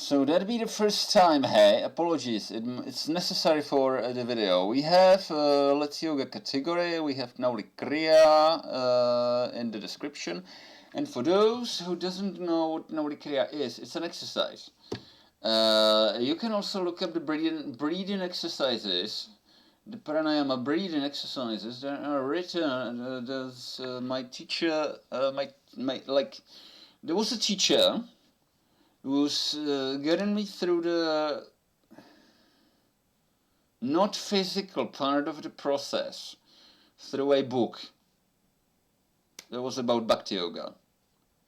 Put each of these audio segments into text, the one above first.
So that'd be the first time. Hey, apologies. It's necessary for the video. We have Let's Yoga category. We have Nauli Kriya in the description. And for those who doesn't know what Nauli Kriya is, it's an exercise. You can also look up the breathing exercises. The pranayama breathing exercises that are written. There's my teacher. There was a teacher who was getting me through the not physical part of the process through a book that was about Bhakti Yoga.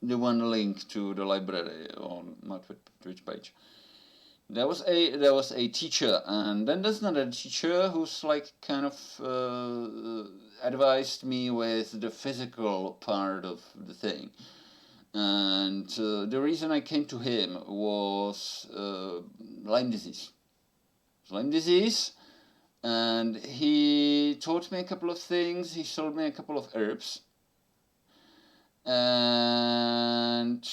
The one link to the library on my Twitch page. There was a teacher, and then there's another teacher who's like kind of advised me with the physical part of the thing. And the reason I came to him was Lyme disease. Lyme disease, and he taught me a couple of things. He showed me a couple of herbs, and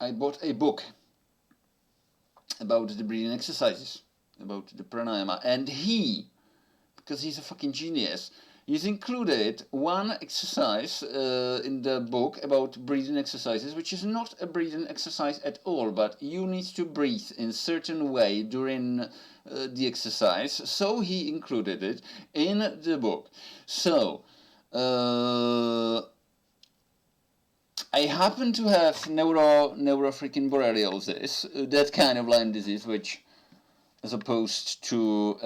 I bought a book about the breathing exercises, about the pranayama, and he, because he's a fucking genius, he's included one exercise in the book about breathing exercises, which is not a breathing exercise at all, but you need to breathe in a certain way during the exercise, so he included it in the book. So, I happen to have neuro freaking borreliosis, that kind of Lyme disease, which as opposed to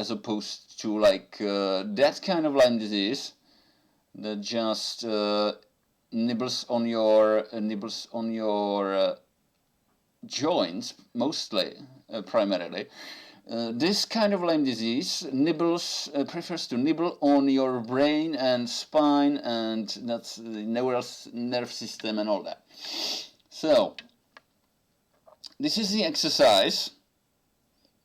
like that kind of Lyme disease that just nibbles on your joints mostly, primarily. This kind of Lyme disease prefers to nibble on your brain and spine, and that's the neural nerve system and all that. So this is the exercise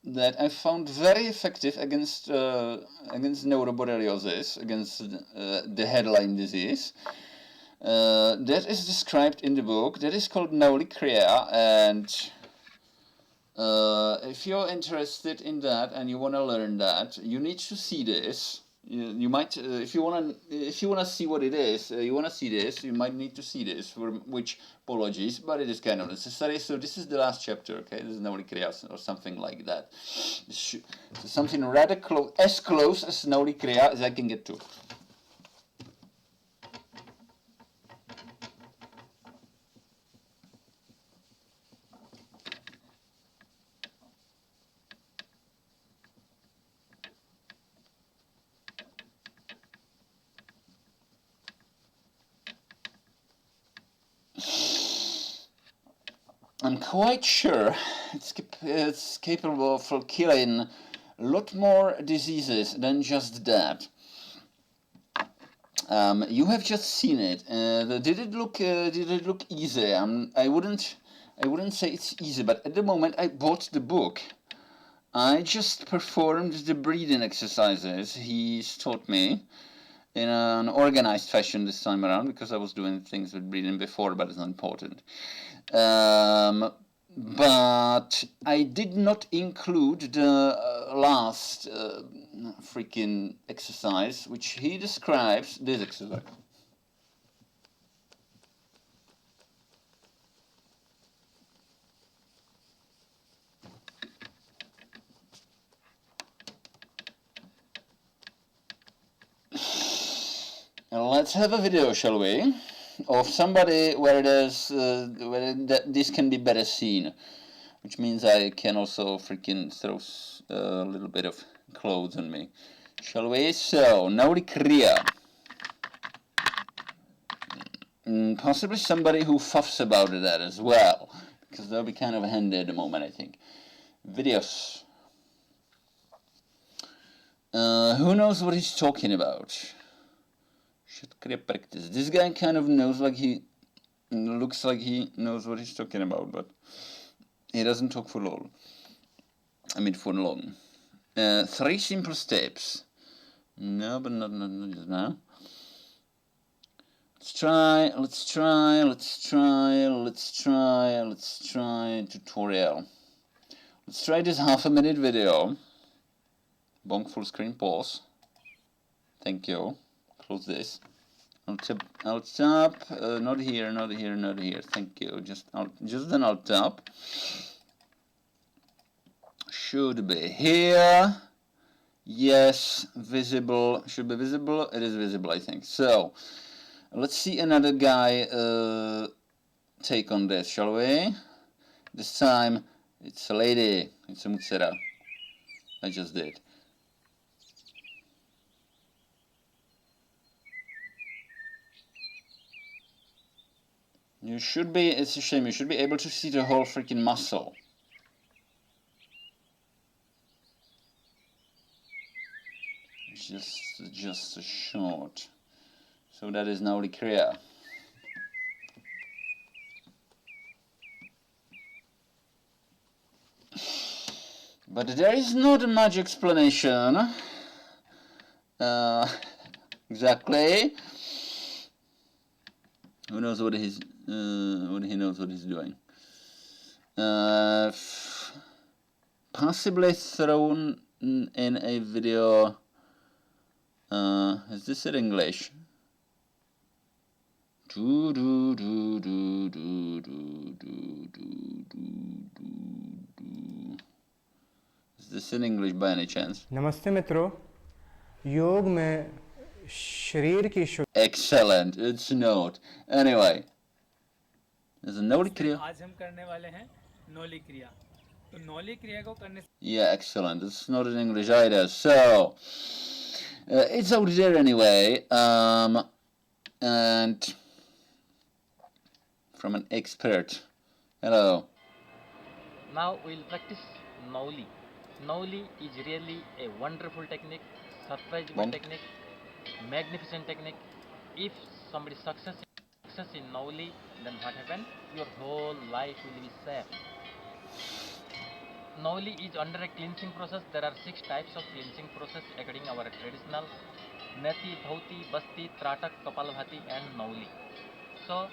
that I found very effective against neuroborreliosis, against the head Lyme disease. That is described in the book. That is called Nauli Kriya, and if you're interested in that and you want to learn that, you need to see this. You might, if you wanna see what it is, you wanna see this. You might need to see this. For which, apologies, but it is kind of necessary. So this is the last chapter. Okay, this is Nauli Kriya or something like that. So something rather as close as Nauli Kriya as I can get to. I'm quite sure it's capable of killing a lot more diseases than just that. You have just seen it. Did it look easy? I wouldn't say it's easy, but at the moment I bought the book, I just performed the breathing exercises he's taught me in an organized fashion this time around, because I was doing things with breathing before, but it's not important. But I did not include the last freaking exercise, which he describes this exercise. Let's have a video, shall we, of somebody where this can be better seen, which means I can also freaking throw a little bit of clothes on me, shall we? So Nauli Kriya. Possibly somebody who fuffs about that as well, because that'll be kind of handy at the moment, I think. Videos. Who knows what he's talking about? Kriya practice. This guy kind of knows, like looks like he knows what he's talking about, but he doesn't talk for long. I mean, for long. 3 simple steps. No, but not just now. Let's try tutorial. Let's try this half-a-minute video. Bonk full screen pause. Thank you. Close this. Alt tab. Not here. Thank you. Just an alt tab. Should be here. Yes, visible. Should be visible. It is visible, I think. So, let's see another guy take on this, shall we? This time, it's a lady. It's a mutsera. I just did. You should be, it's a shame, you should be able to see the whole freaking muscle. Just a short. So that is Nauli Kriya. But there is not much explanation. Exactly. Who knows what he's he knows what he's doing. Possibly thrown in a video. Is this in English? Is this in English by any chance? नमस्ते मित्रों, योग में शरीर की Excellent, it's not. Anyway, there's a Nauli Kriya. आज हम करने वाले हैं नौली क्रिया. तो नौली क्रिया को करने Yeah, excellent. It's not in English either. So, it's out there anyway. And from an expert. Hello. Now we'll practice Nauli. Nauli is really a wonderful technique, surprising technique, magnificent technique. If somebody success in Nauli, then what happens? Your whole life will be safe. Nauli is under a cleansing process. There are 6 types of cleansing process according to our traditional Neti, Dhauti, Basti, Tratak, Kapalbhati and Nauli. So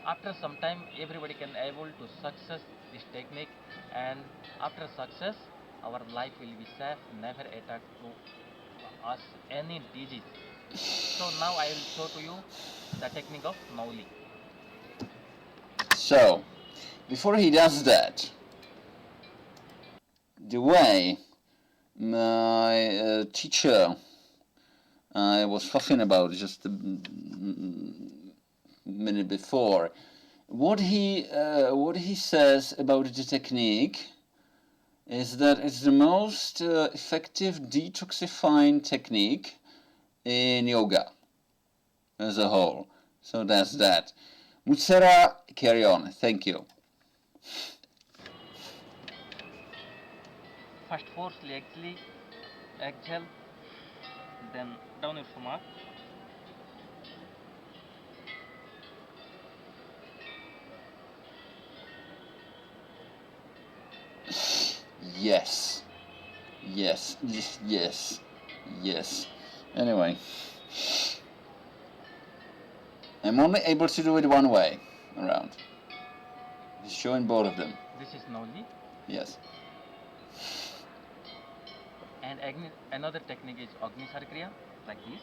after some time everybody can able to success this technique, and after success our life will be safe, never attack to us any disease. So now I will show to you the technique of Nauli. So, before he does that, the way my teacher I was talking about just a minute before, what he says about the technique is that it's the most effective detoxifying technique in yoga as a whole. So that's that. Mutsara, carry on. Thank you. First forcefully exhale, then down your stomach. Yes. Anyway, I'm only able to do it one way around. He's showing both of them. This is Nauli. Yes. And another technique is Agnisar Kriya, like this.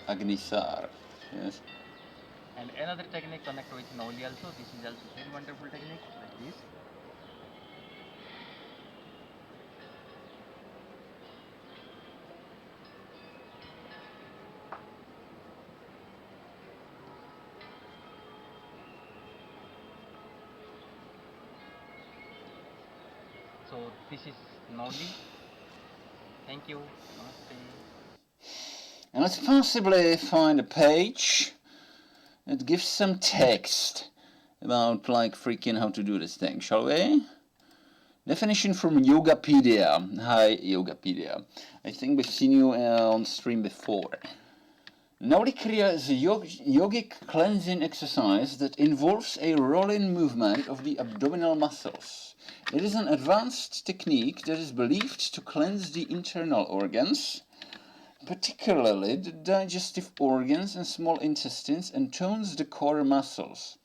Agnisar. Yes. And another technique connected with Nauli also. This is also very wonderful technique, like this. So this is Nauli. Thank you. Namaste. And let's possibly find a page that gives some text about like freaking how to do this thing, shall we? Definition from Yogapedia. Hi Yogapedia. I think we've seen you on stream before. Nauli Kriya is a yogic cleansing exercise that involves a rolling movement of the abdominal muscles. It is an advanced technique that is believed to cleanse the internal organs, particularly the digestive organs and small intestines, and tones the core muscles.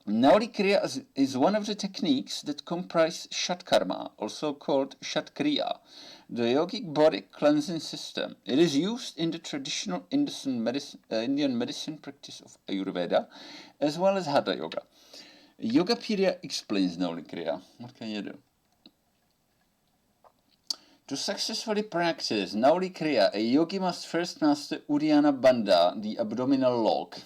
Nauli Kriya is one of the techniques that comprise Shatkarma, also called Shatkriya, the yogic body cleansing system. It is used in the traditional Indian medicine practice of Ayurveda, as well as Hatha Yoga. Yogapedia explains Nauli Kriya. What can you do? To successfully practice Nauli Kriya, a yogi must first master Uddiyana Bandha, the abdominal lock.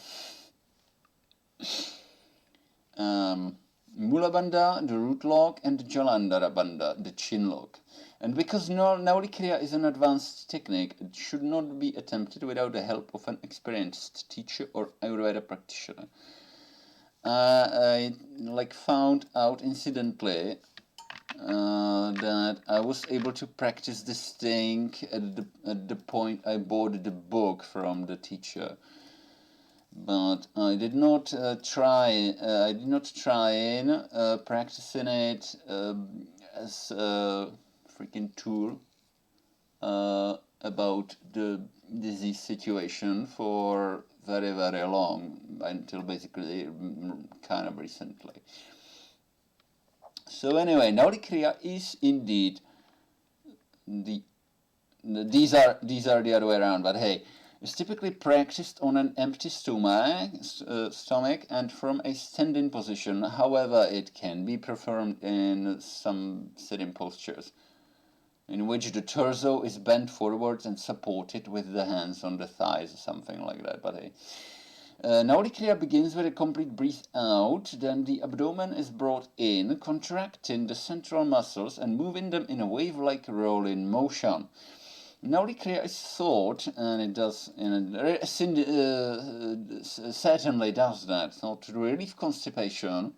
Mula Bandha, the root lock, and Jalandhara Bandha, the chin lock. And because Nauli Kriya is an advanced technique, it should not be attempted without the help of an experienced teacher or Ayurveda practitioner. I found out incidentally that I was able to practice this thing at the point I bought the book from the teacher. But I did not try. I did not try in practicing it as a freaking tool about the disease situation for very, very long, until basically kind of recently. So anyway, Nauli Kriya is indeed these are the other way around, but hey. Is typically practiced on an empty stomach and from a standing position. However, it can be performed in some sitting postures, in which the torso is bent forwards and supported with the hands on the thighs or something like that. But hey, Nauli Kriya begins with a complete breath out, then the abdomen is brought in, contracting the central muscles and moving them in a wave-like rolling motion. Nauli Kriya is thought, and it does, certainly does that, thought to relieve constipation.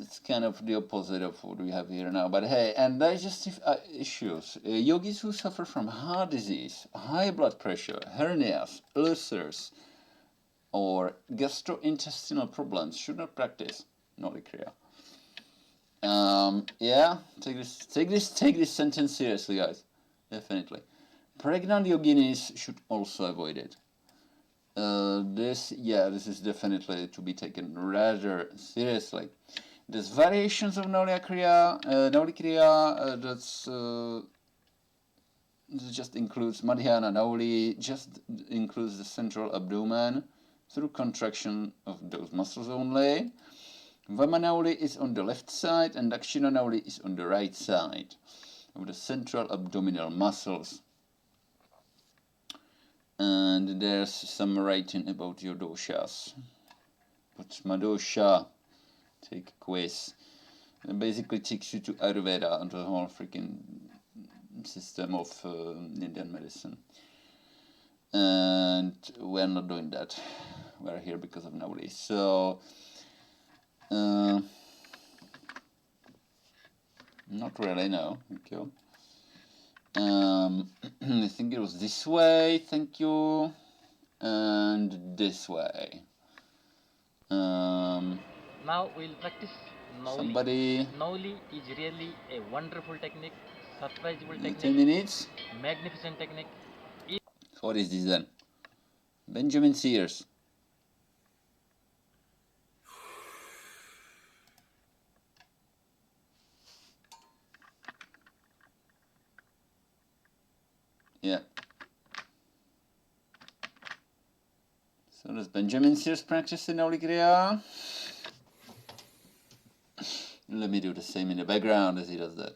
It's kind of the opposite of what we have here now, but hey, and digestive issues. Yogis who suffer from heart disease, high blood pressure, hernias, ulcers, or gastrointestinal problems should not practice Nauli Kriya. Yeah, take this sentence seriously, guys. Definitely. Pregnant yoginis should also avoid it. This is definitely to be taken rather seriously. There's variations of Nauli Kriya. This just includes Madhyana Nauli, just includes the central abdomen through contraction of those muscles only. Vama Nauli is on the left side and Dakshina Nauli is on the right side of the central abdominal muscles. And there's some writing about your doshas. What's my dosha? Take a quiz. It basically takes you to Ayurveda and the whole freaking system of Indian medicine. And we're not doing that. We're here because of Nauli. So, not really, no. Thank you. I think it was this way, thank you, and this way. Now we'll practice Nauli. Somebody. Nauli is really a wonderful technique, surprisable 10 technique, minutes. magnificent technique. What is this then? Benjamin Sears. Yeah. So does Benjamin Sears practice in Nauli Kriya? Let me do the same in the background as he does that.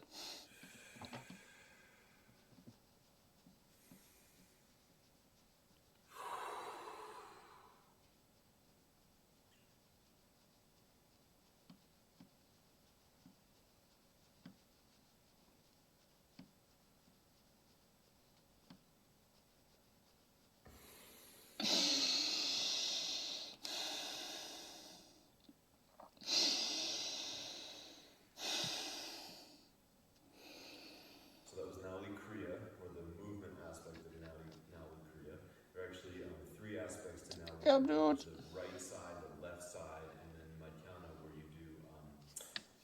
Yeah, dude. The right side, the left side, and then Madhyana, where you do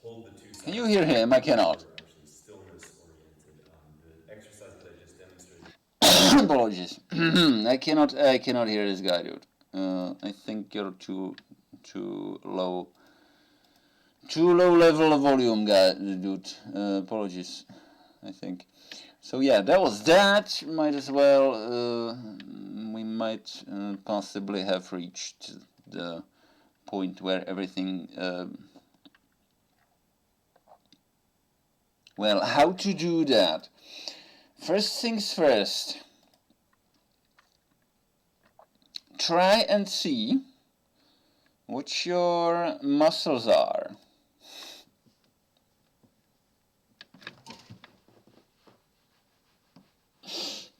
hold the two sides. Can you hear him? I cannot. Actually, stillness oriented. The exercise that I just demonstrated. Apologies. I cannot hear this guy, dude. I think you're too low. Too low level of volume, guy, dude. Apologies. I think. So yeah, that was that. Might as well. We might possibly have reached the point where everything. Well, how to do that? First things first. Try and see what your muscles are.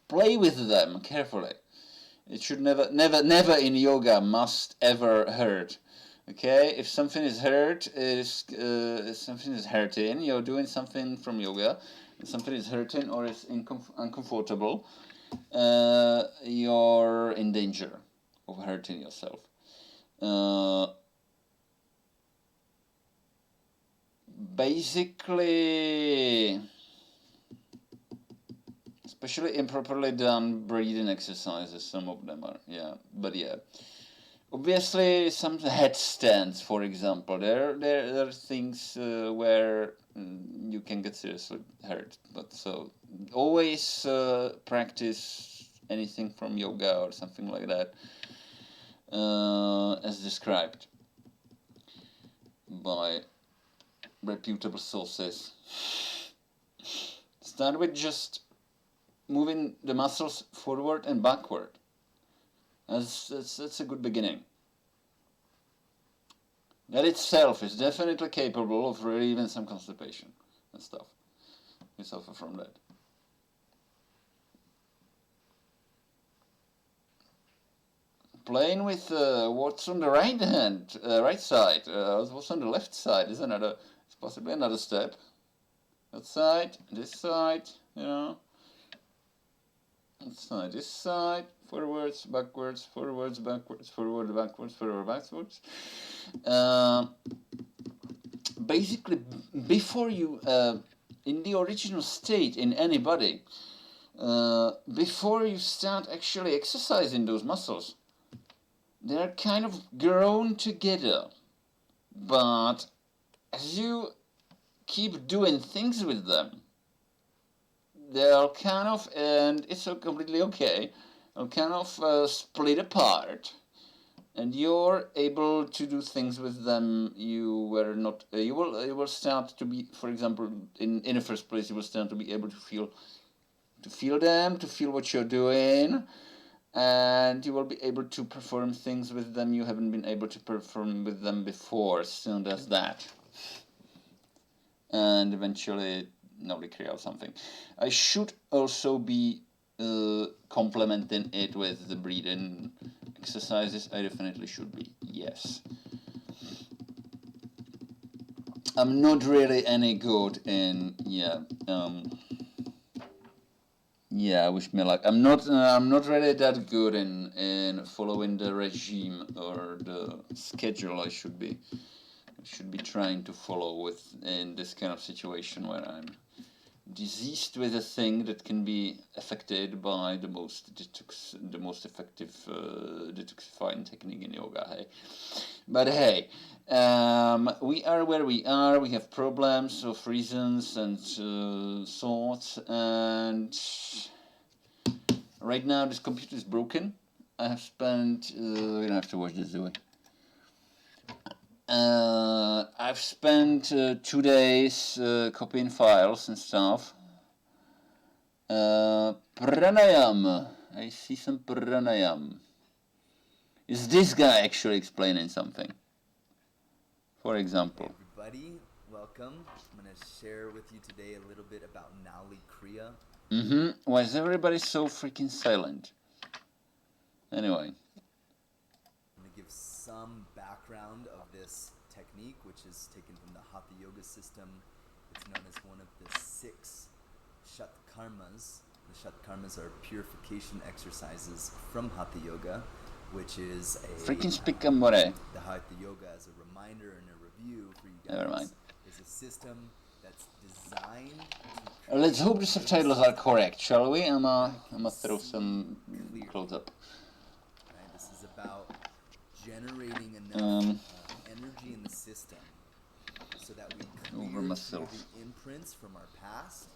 Play with them carefully. It should never in yoga must ever hurt. Okay, if something is hurt, if something is hurting, you're doing something from yoga, if something is hurting or is uncomfortable, you're in danger of hurting yourself. Basically, especially improperly done breathing exercises, some of them are, yeah, but yeah. Obviously, some headstands, for example, there are things where you can get seriously hurt. But so always practice anything from yoga or something like that, as described by reputable sources. Start with just moving the muscles forward and backward. That's a good beginning. That itself is definitely capable of relieving some constipation and stuff. You suffer from that. Playing with what's on the right hand, right side. What's on the left side is another. It's possibly another step. That side, this side, you know. That side, this side. Forwards, backwards, forwards, backwards, forward, backwards, forward, backwards. Basically, before you, in the original state in anybody, before you start actually exercising those muscles, they're kind of grown together. But as you keep doing things with them, they'll kind of, and it's completely okay, they'll kind of split apart, and you're able to do things with them you were not. You will start to be, for example, in the first place, you will start to be able to feel them, to feel what you're doing, and you will be able to perform things with them you haven't been able to perform with them before. Soon does that, and eventually Nauli, Kriya or something. I should also be complementing it with the breathing exercises. I definitely should be, yes. I'm not really any good in, I wish me luck. I'm not really that good in following the regime or the schedule I should be trying to follow with in this kind of situation where I'm diseased with a thing that can be affected by the most effective detoxifying technique in yoga. Hey, but hey, we are where we are. We have problems of reasons and sorts, and right now this computer is broken. I have spent. We don't have to watch this, do we? I've spent 2 days copying files and stuff. Pranayam. I see some pranayam. Is this guy actually explaining something? For example. Hey everybody, welcome. I'm going to share with you today a little bit about Nauli Kriya. Why is everybody so freaking silent? Anyway. I'm going to give some background of this technique, which is taken from the Hatha Yoga system. It's known as one of the 6 Shatkarmas. The Shatkarmas are purification exercises from Hatha Yoga. which is a Freaking speak more. the Hatha Yoga as a reminder and a review for you guys. Never mind. Is a system that's designed to Let's hope the create a subtitles are correct, shall we? I'ma throw see some clearly. close up. Right? This is about generating enough energy in the system so that we Over clear myself. through the imprints from our past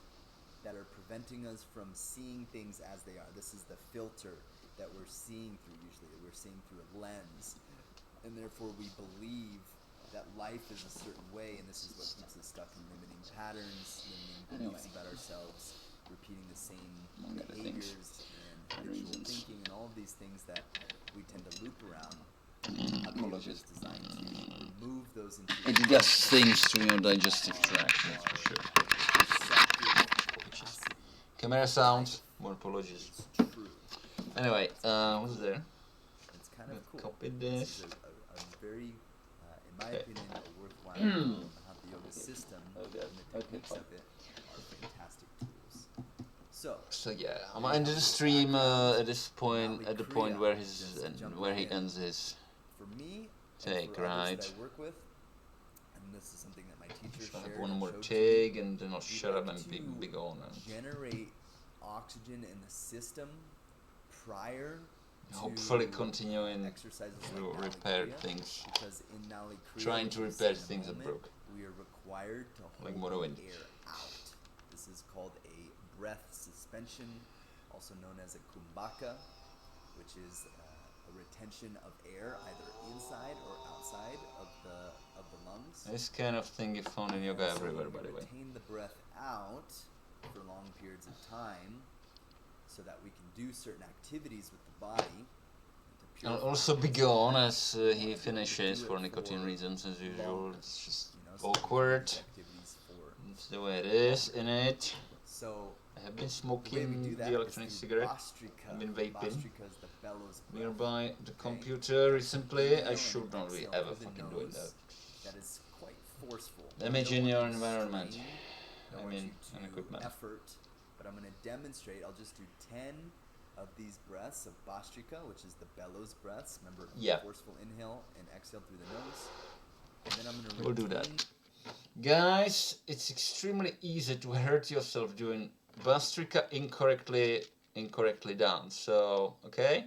that are preventing us from seeing things as they are. This is the filter that we're seeing through usually. We're seeing through a lens. And therefore we believe that life is a certain way, and this is what keeps us stuck in limiting patterns, limiting beliefs about ourselves, repeating the same Among other things. behaviors and habitual Reasons. thinking and all of these things that we tend to loop around. Apologies. It's designed to remove those into It does things to your digestive tract, that's for sure. capacity. Camera sound, more apologies. It's true. Anyway, what's there? It's kind of cool. Copied This this. is a very, in my Okay. opinion, a worthwhile Hatha Yoga system, Oh, and God. the Okay, techniques fine. of it are fantastic tools. So, So yeah, I'm gonna end the stream at this point, at the point where he ends his for me, take, and for others right? that I work with, and this is something that my teacher Shall I shared have one and more showed to take me, and then I'll we shut up like and to be gone. generate oxygen in the system prior Hopefully to continuing exercises to like Nauli repair Kriya, things. because in Nauli Kriya, Trying which to we'll repair see in a things that moment, broke. we are required to Like hold Morrowind. the air out. This is called a breath suspension, also known as a kumbhaka, which is a retention of air either inside or outside of the lungs. This kind of thing you found in yoga And so everywhere, we by the way. retain the breath out for long periods of time so that we can do certain activities with the body. to I'll purify also be it. gone as We he want to finishes do for it nicotine for reasons as usual. longer, It's just so we can do awkward. these activities for It's the way it is, innit? So I have been the way we smoking do that the is electronic through cigarette Bhastrika. I've been vaping Bhastrika is the bellows breath. nearby the Okay? computer recently. Inhale I and should not be exhale ever through the fucking doing that. nose. That is quite forceful. Damaging I your don't want you to environment. strain, I don't I want mean, you and to equipment. effort, but I'm going to demonstrate. I'll just do 10 of these breaths of Bhastrika, which is the bellows breaths. Remember, Yeah. forceful inhale and exhale through the nose. And then I'm going to We'll do that. Guys, it's extremely easy to hurt yourself doing Bhastrika incorrectly done. So, okay?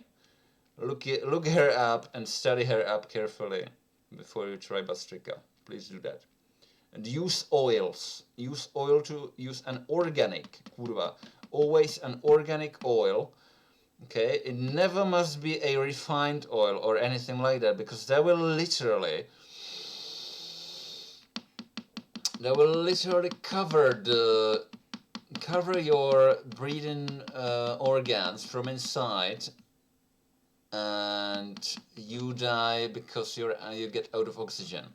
Look her up and study her up carefully before you try Bhastrika. Please do that. And use oils. Use an organic, kurwa. Always an organic oil. Okay? It never must be a refined oil or anything like that, because that will literally cover your breathing organs from inside, and you die because you get out of oxygen.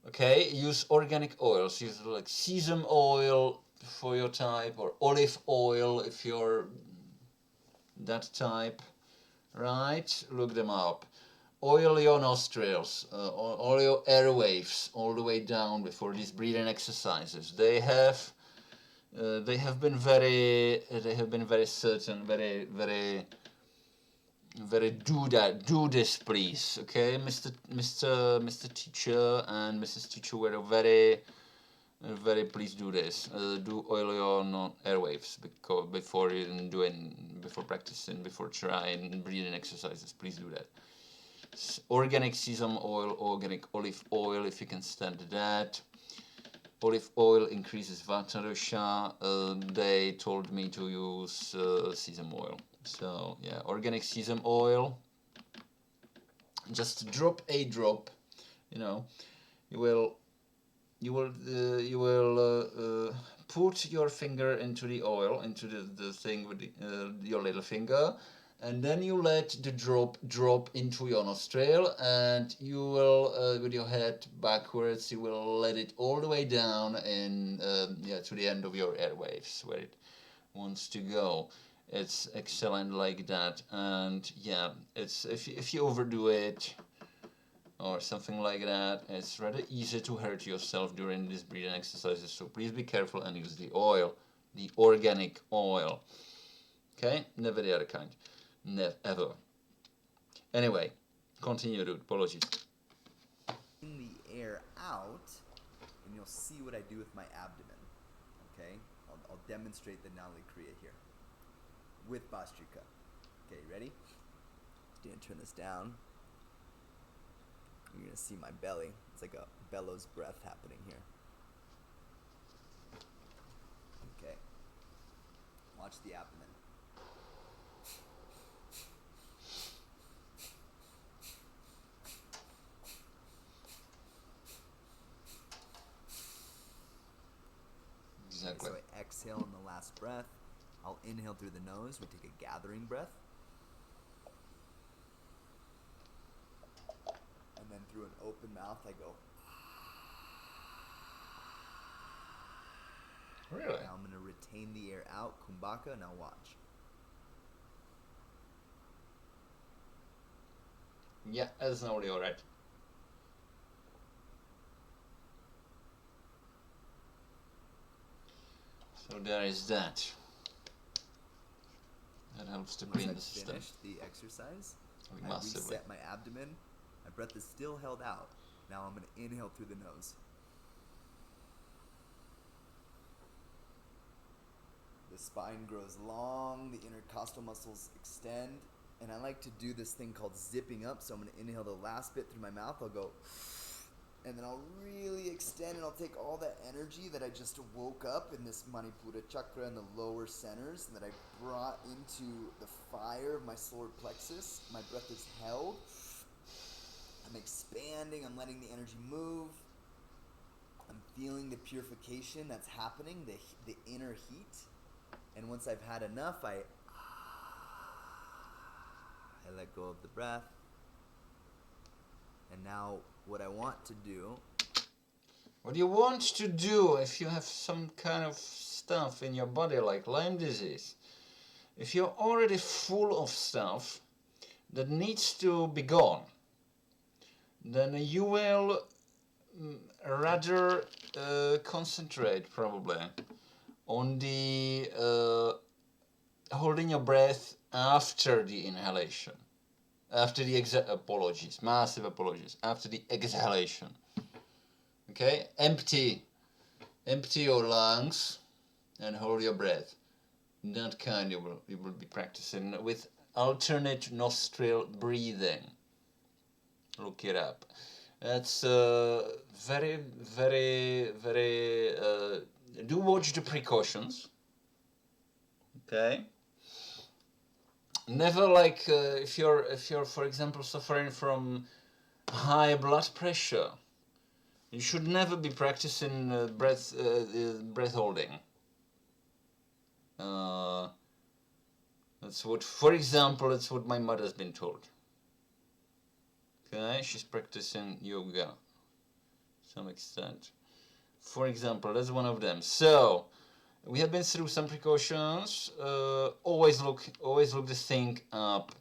Okay, use organic oils. Use like sesame oil for your type, or olive oil if you're that type. Right? Look them up. Oil your nostrils, oil your airwaves all the way down before these breathing exercises. They have been very certain, very do this please, okay, Mr. Teacher and Mrs. Teacher were very please do this. Do oil your airwaves before practicing, before trying breathing exercises. Please do that. Organic sesame oil, organic olive oil, if you can stand that. Olive oil increases vata dosha. They told me to use sesame oil. So yeah, organic sesame oil. Just drop a drop. You know, you will put your finger into the oil, into the thing with your little finger, and then you let the drop into your nostril, and you will with your head backwards, you will let it all the way down in to the end of your airwaves where it wants to go. It's excellent like that. And yeah, it's if you overdo it or something like that, it's rather easy to hurt yourself during these breathing exercises. So please be careful and use the oil, the organic oil. Okay, never the other kind. Never ever. Anyway, continue, dude. Apologies. In the air out, and you'll see what I do with my abdomen. Okay, I'll demonstrate the Nauli Kriya here with Bastrika. Okay, ready? Just gonna turn this down. You're gonna see my belly. It's like a bellows breath happening here. Okay. Watch the abdomen. Exactly. Okay, so I exhale in the last breath. I'll inhale through the nose. We take a gathering breath. And then through an open mouth, I go. Really? Now I'm going to retain the air out, kumbhaka. Now watch. Yeah, that's Nauli, alright. So there is that. That helps to clean the Once I've system. finished the exercise, I Massively. reset my abdomen. My breath is still held out. Now I'm going to inhale through the nose. The spine grows long, the intercostal muscles extend, and I like to do this thing called zipping up. So I'm going to inhale the last bit through my mouth. I'll go, and then I'll really extend, and I'll take all that energy that I just woke up in this Manipura chakra in the lower centers, and that I brought into the fire of my solar plexus. My breath is held. I'm expanding. I'm letting the energy move. I'm feeling the purification that's happening, the inner heat. And once I've had enough, I let go of the breath. And now what I want to do... What you want to do if you have some kind of stuff in your body like Lyme disease, if you're already full of stuff that needs to be gone, then you will rather concentrate probably on the holding your breath after the inhalation, after the apologies, massive apologies, after the exhalation. Okay, empty your lungs and hold your breath. That kind you will be practicing with alternate nostril breathing. Look it up. That's very, very, very. Do watch the precautions. Okay. Never like if you're for example suffering from high blood pressure. You should never be practicing breath holding. That's what, for example, that's what my mother's been told. Okay, she's practicing yoga to some extent. For example, that's one of them. So we have been through some precautions. Always look the thing up.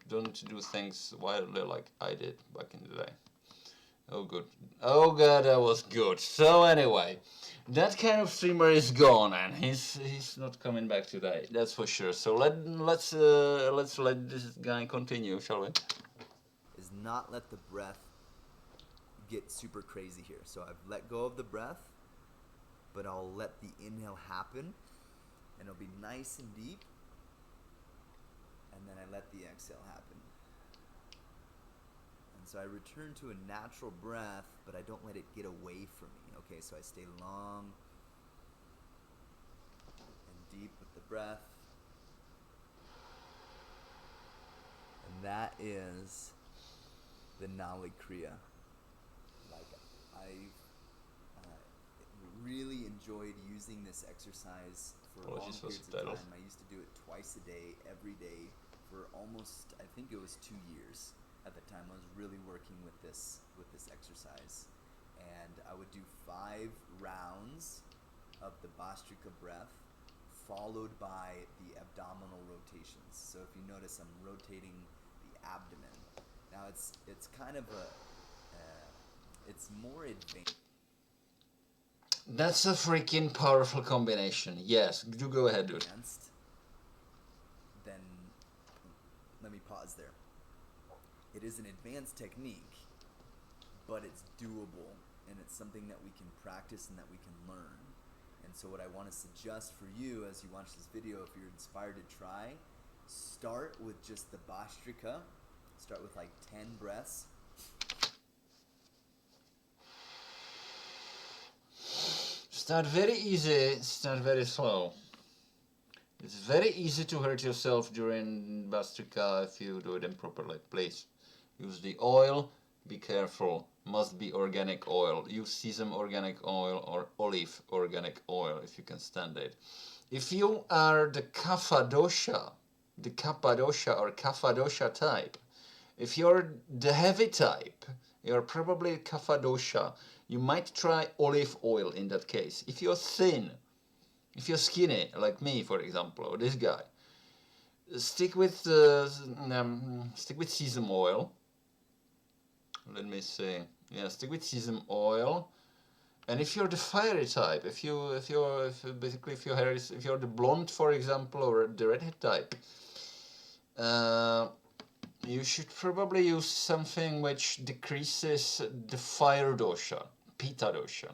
Don't do things wildly like I did back in the day. Oh good. Oh god, that was good. So anyway, that kind of streamer is gone, and he's not coming back today. That's for sure. So let's let this guy continue, shall we? is not let the breath get super crazy here. So I've let go of the breath, but I'll let the inhale happen, and it'll be nice and deep, and then I let the exhale happen. And so I return to a natural breath, but I don't let it get away from me. Okay, so I stay long and deep with the breath. And that is the Nauli Kriya. Like, I've really enjoyed using this exercise for long periods of time. I used to do it twice a day, every day, for almost, I think it was 2 years at the time. I was really working with this exercise. And I would do 5 rounds of the Bastrika breath, followed by the abdominal rotations. So if you notice, I'm rotating the abdomen. Now it's kind of it's more advanced. That's a freaking powerful combination. Yes, do go ahead, dude. Then let me pause there. It is an advanced technique, but it's doable, and it's something that we can practice and that we can learn. And so what I want to suggest for you as you watch this video, if you're inspired to try, start with just the Bhastrika. Start with like 10 breaths. Start very easy, start very slow. It's very easy to hurt yourself during Bhastrika if you do it improperly. Please use the oil. Be careful. Must be organic oil. Use sesame organic oil or olive organic oil if you can stand it. If you are the Kapha dosha or Kapha dosha type, if you're the heavy type, you're probably Kapha dosha. You might try olive oil in that case. If you're thin, if you're skinny, like me, for example, or this guy, stick with sesame oil. Let me see. Yeah, stick with sesame oil. And if you're the fiery type, if you're the blonde, for example, or the redhead type, you should probably use something which decreases the fire dosha, pitta dosha,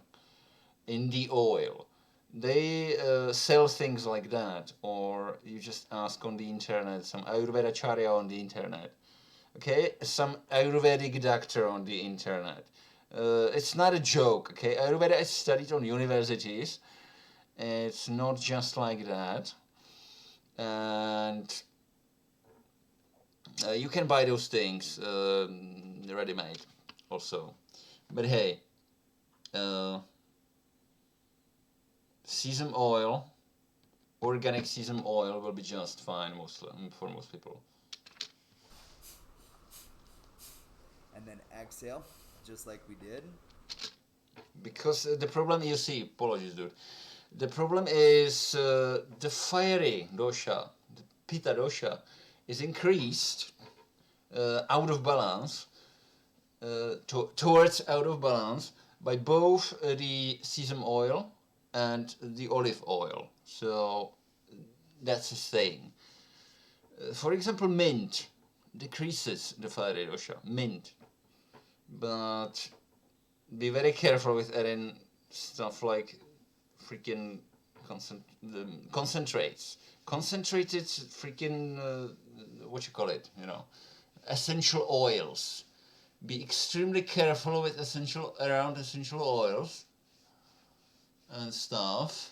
in the oil. They sell things like that, or you just ask on the internet, some Ayurveda Charya on the internet. Okay, some Ayurvedic doctor on the internet. It's not a joke, okay? Ayurveda is studied on universities. It's not just like that. And you can buy those things ready-made also. But hey, sesame oil, organic sesame oil will be just fine for most people. And then exhale, just like we did. Because the problem, you see, apologies dude, the problem is the fiery dosha, the pitta dosha, is increased out of balance, towards out of balance by both the sesame oil and the olive oil. So that's the thing. For example, mint decreases the fiery dosha, mint. But be very careful with adding stuff like freaking concentrates. Concentrated freaking, what you call it, essential oils. Be extremely careful with essential oils and stuff.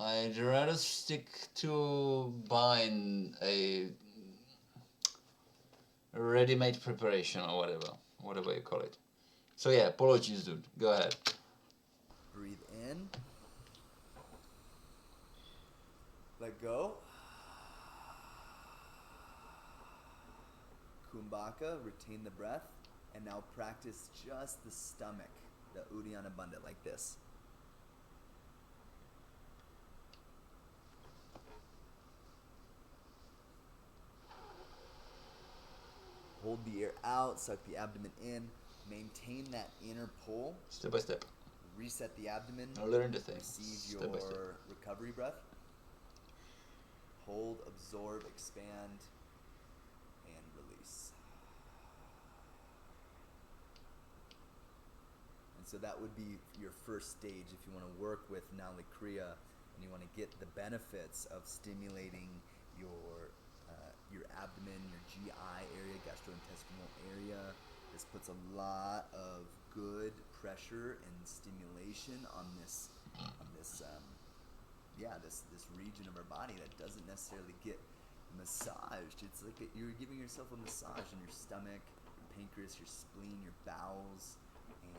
I'd rather stick to buying a ready-made preparation or whatever you call it. So yeah, apologies dude, go ahead. Breathe in. Let go. Kumbhaka, retain the breath. And now practice just the stomach, the Uddiyana Bandha, like this. Hold the air out, suck the abdomen in, maintain that inner pull. Step by step. Reset the abdomen. Now learn the thing. Receive Step by step. your recovery breath. Hold, absorb, expand, and release. And so that would be your first stage if you want to work with Nauli Kriya and you want to get the benefits of stimulating your abdomen, your GI area, gastrointestinal area. This puts a lot of good pressure and stimulation on this region of our body that doesn't necessarily get massaged. It's like you're giving yourself a massage in your stomach, your pancreas, your spleen, your bowels,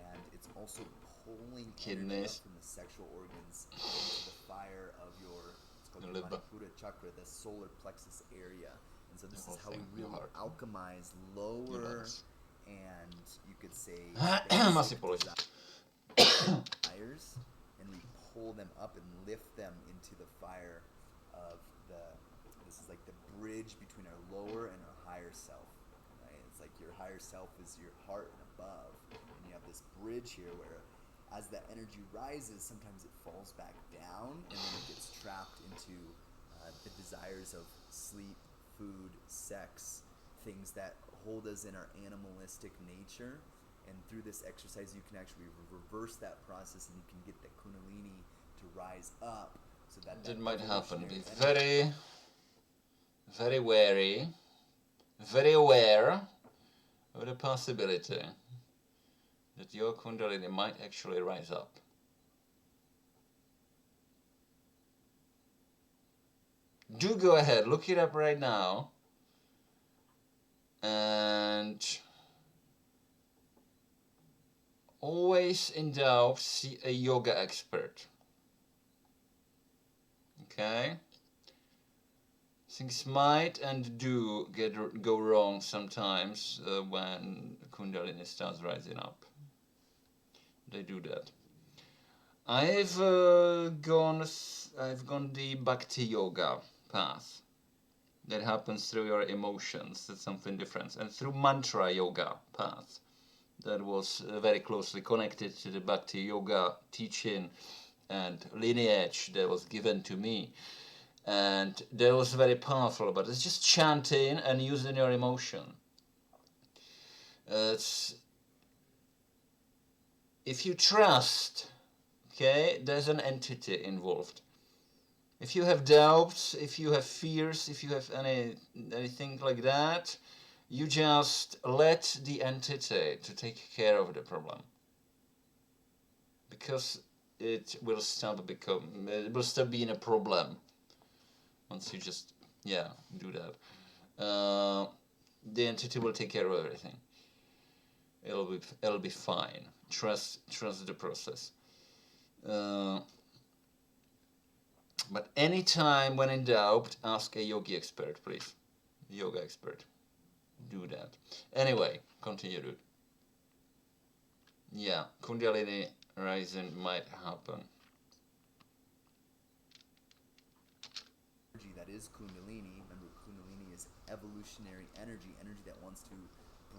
and it's also pulling energy up from the sexual organs into the fire of it's called the Manipura chakra, the solar plexus area. And so this is how we really alchemize lower and you could say desires, and we pull them up and lift them into the fire of this is like the bridge between our lower and our higher self, right? It's like your higher self is your heart and above, and you have this bridge here where as that energy rises, sometimes it falls back down and then it gets trapped into the desires of sleep, food, sex, things that hold us in our animalistic nature. And through this exercise, you can actually reverse that process, and you can get the Kundalini to rise up, so that That might happen. Be evolutionary energy- very wary, very aware of the possibility that your Kundalini might actually rise up. Do go ahead, look it up right now, and always in doubt, see a yoga expert. Okay? Things might and do go wrong sometimes when Kundalini starts rising up. They do that. I've gone the Bhakti Yoga path. That happens through your emotions. That's something different. And through Mantra Yoga path. That was very closely connected to the Bhakti Yoga teaching and lineage that was given to me. And that was very powerful, but it's just chanting and using your emotion. If you trust, okay, there's an entity involved. If you have doubts, if you have fears, if you have anything like that, you just let the entity to take care of the problem, because it will stop being a problem once you just do that. The entity will take care of everything. It'll be fine. Trust the process. But anytime when in doubt, ask a yogi expert, please. Yoga expert. Do that. Anyway, continue, dude. Yeah, Kundalini rising might happen. Energy that is Kundalini. Remember, Kundalini is evolutionary energy that wants to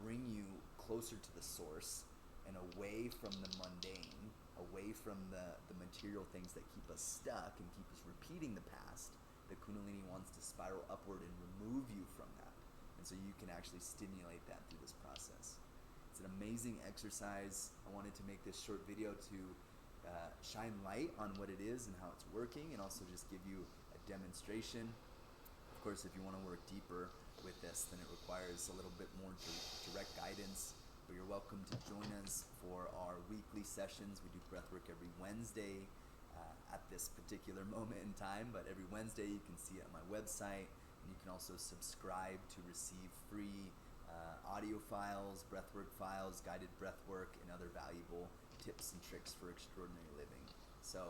bring you closer to the source and away from the mundane, away from the material things that keep us stuck and keep us repeating the past. The Kundalini wants to spiral upward and remove you from that. And so you can actually stimulate that through this process. It's an amazing exercise. I wanted to make this short video to shine light on what it is and how it's working, and also just give you a demonstration. Of course, if you want to work deeper with this, then it requires a little bit more direct guidance. But you're welcome to join us for our weekly sessions. We do breathwork every Wednesday at this particular moment in time, but every Wednesday you can see it on my website, and you can also subscribe to receive free audio files, breathwork files, guided breathwork, and other valuable tips and tricks for extraordinary living. So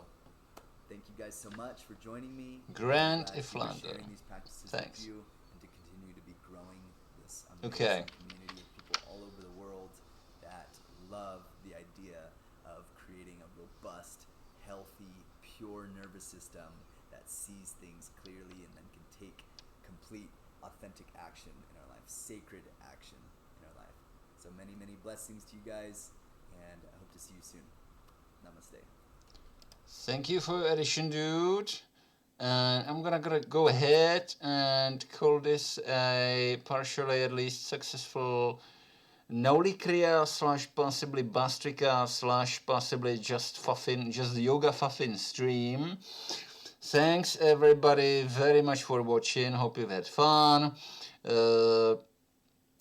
thank you guys so much for joining me. Grand Glad to be Iflanda. sharing these practices Thanks. with you, and to continue to be growing this amazing community of people all over the world that love the idea of creating a robust, healthy, pure nervous system that sees things clearly and then can take complete, authentic action in our life, sacred action in our life. So many, many blessings to you guys, and I hope to see you soon. Namaste. Thank you for your addition, dude. And I'm gonna go ahead and call this a partially at least successful Nauli Kriya / possibly Bastrika / possibly just yoga fuffin stream. Thanks everybody very much for watching. Hope you've had fun.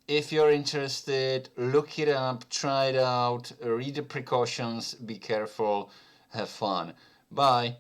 If you're interested, look it up, try it out, read the precautions, be careful, have fun. Bye.